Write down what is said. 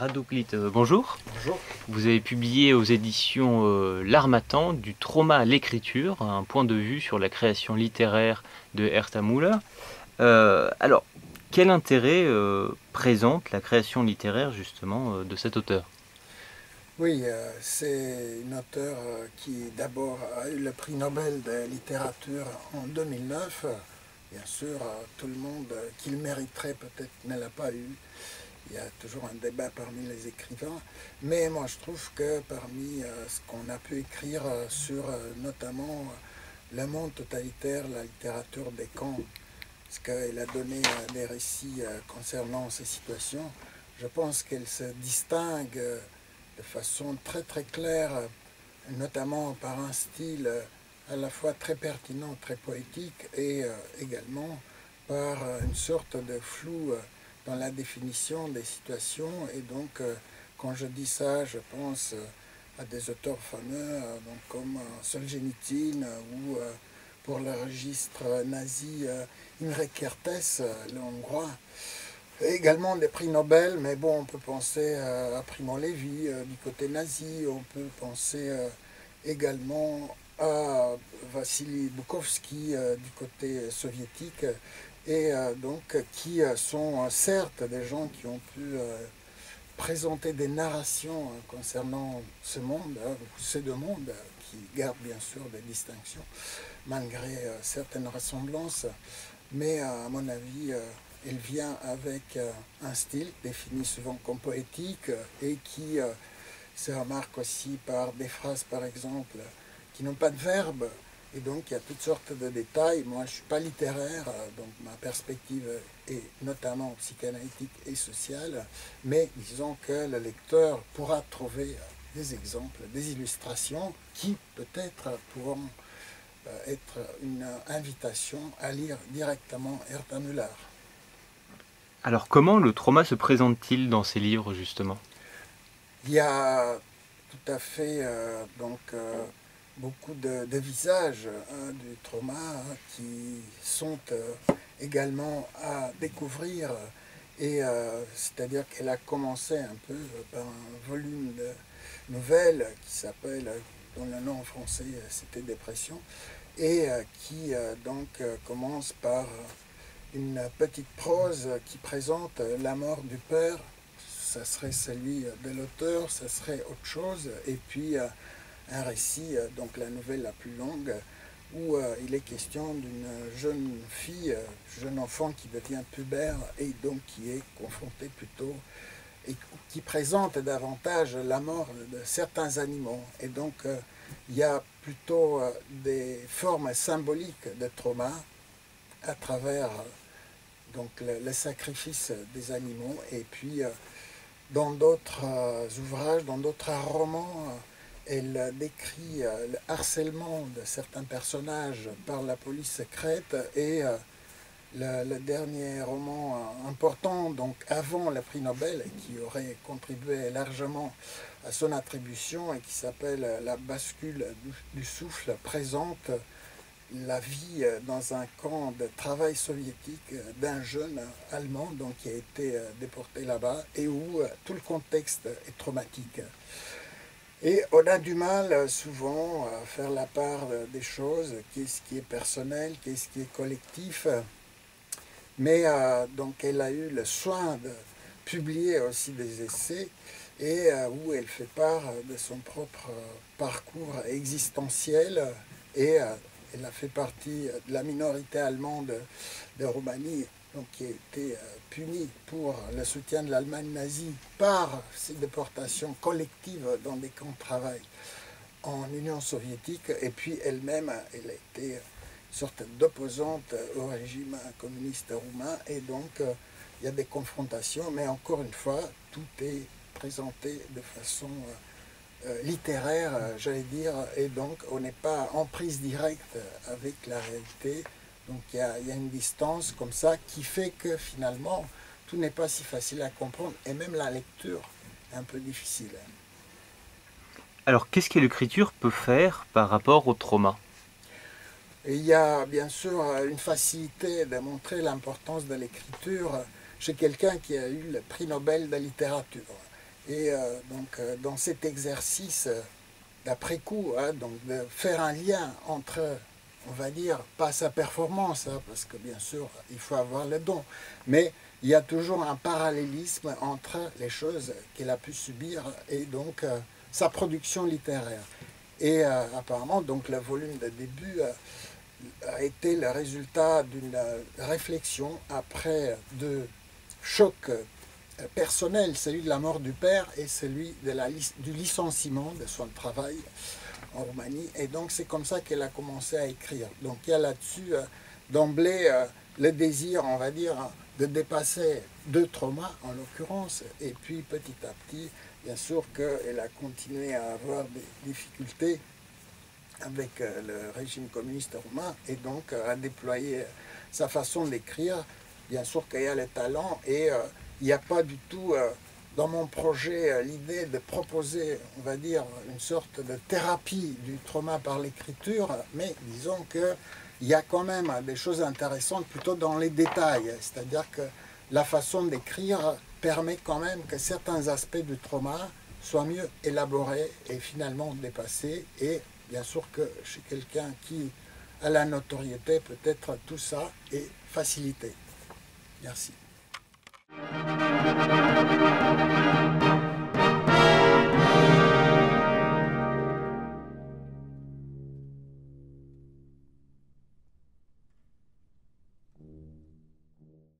Radouclite, bonjour. Bonjour. Vous avez publié aux éditions L'Harmattan du trauma à l'écriture, un point de vue sur la création littéraire de Herta Müller. Alors, quel intérêt présente la création littéraire justement de cet auteur? Oui, c'est une auteure qui d'abord a eu le prix Nobel de littérature en 2009. Bien sûr, tout le monde qui le mériterait peut-être ne l'a pas eu. Il y a toujours un débat parmi les écrivains. Mais moi, je trouve que parmi ce qu'on a pu écrire sur notamment le monde totalitaire, la littérature des camps, parce qu'elle a donné des récits concernant ces situations, je pense qu'elle se distingue de façon très très claire, notamment par un style à la fois très pertinent, très poétique, et également par une sorte de flou dans la définition des situations. Et donc, quand je dis ça, je pense à des auteurs fameux donc comme Solzhenitsyn ou pour le registre nazi Imre Kertész, le hongrois. Également des prix Nobel, mais bon, on peut penser à Primo Levi du côté nazi, on peut penser également à Vassili Bukovski du côté soviétique, et donc qui sont certes des gens qui ont pu présenter des narrations concernant ce monde, ces deux mondes, qui gardent bien sûr des distinctions, malgré certaines ressemblances, mais à mon avis, elle vient avec un style défini souvent comme poétique et qui se remarque aussi par des phrases, par exemple, qui n'ont pas de verbe. Et donc, il y a toutes sortes de détails. Moi, je ne suis pas littéraire, donc ma perspective est notamment psychanalytique et sociale. Mais disons que le lecteur pourra trouver des exemples, des illustrations qui, peut-être, pourront être une invitation à lire directement Herta Müller. Alors, comment le trauma se présente-t-il dans ces livres justement? Il y a tout à fait beaucoup de visages du trauma qui sont également à découvrir. Et c'est-à-dire qu'elle a commencé un peu par un volume de nouvelles qui s'appelle, dont le nom en français c'était Dépression, et qui commence par une petite prose qui présente la mort du père. Ça serait celui de l'auteur, ça serait autre chose, et puis un récit, donc la nouvelle la plus longue, où il est question d'une jeune fille, jeune enfant qui devient pubère et donc qui est confrontée plutôt et qui présente davantage la mort de certains animaux. Et donc il y a plutôt des formes symboliques de trauma à travers donc le sacrifice des animaux. Et puis dans d'autres ouvrages, dans d'autres romans, elle décrit le harcèlement de certains personnages par la police secrète. Et le dernier roman important, donc avant le prix Nobel, qui aurait contribué largement à son attribution et qui s'appelle La bascule du souffle, présente la vie dans un camp de travail soviétique d'un jeune allemand donc, qui a été déporté là-bas et où tout le contexte est traumatique. Et on a du mal souvent à faire la part des choses, qu'est-ce qui est personnel, qu'est-ce qui est collectif. Mais donc elle a eu le soin de publier aussi des essais et où elle fait part de son propre parcours existentiel et elle a fait partie de la minorité allemande de Roumanie donc, qui a été punie pour le soutien de l'Allemagne nazie par ces déportations collectives dans des camps de travail en Union soviétique. Et puis elle-même, elle a été une sorte d'opposante au régime communiste roumain. Et donc il y a des confrontations, mais encore une fois, tout est présenté de façon littéraire, j'allais dire, et donc on n'est pas en prise directe avec la réalité. Donc il y a une distance comme ça qui fait que finalement tout n'est pas si facile à comprendre et même la lecture est un peu difficile. Alors, qu'est-ce que l'écriture peut faire par rapport au trauma? Et il y a bien sûr une facilité de montrer l'importance de l'écriture chez quelqu'un qui a eu le prix Nobel de littérature. Et dans cet exercice d'après coup, hein, donc de faire un lien entre, on va dire, pas sa performance, hein, parce que bien sûr, il faut avoir le don, mais il y a toujours un parallélisme entre les choses qu'il a pu subir et donc sa production littéraire. Et apparemment, donc le volume de début a été le résultat d'une réflexion après deux chocs personnels, celui de la mort du père et celui de du licenciement de son travail en Roumanie. Et donc c'est comme ça qu'elle a commencé à écrire. Donc il y a là-dessus d'emblée le désir, on va dire, de dépasser deux traumas en l'occurrence, et puis petit à petit, bien sûr qu'elle a continué à avoir des difficultés avec le régime communiste roumain, et donc a déployé sa façon d'écrire. Bien sûr qu'il y a le talent, et il n'y a pas du tout dans mon projet l'idée de proposer, on va dire, une sorte de thérapie du trauma par l'écriture, mais disons qu'il y a quand même des choses intéressantes plutôt dans les détails, c'est-à-dire que la façon d'écrire permet quand même que certains aspects du trauma soient mieux élaborés et finalement dépassés, et bien sûr que chez quelqu'un qui a la notoriété, peut-être tout ça est facilité. Merci.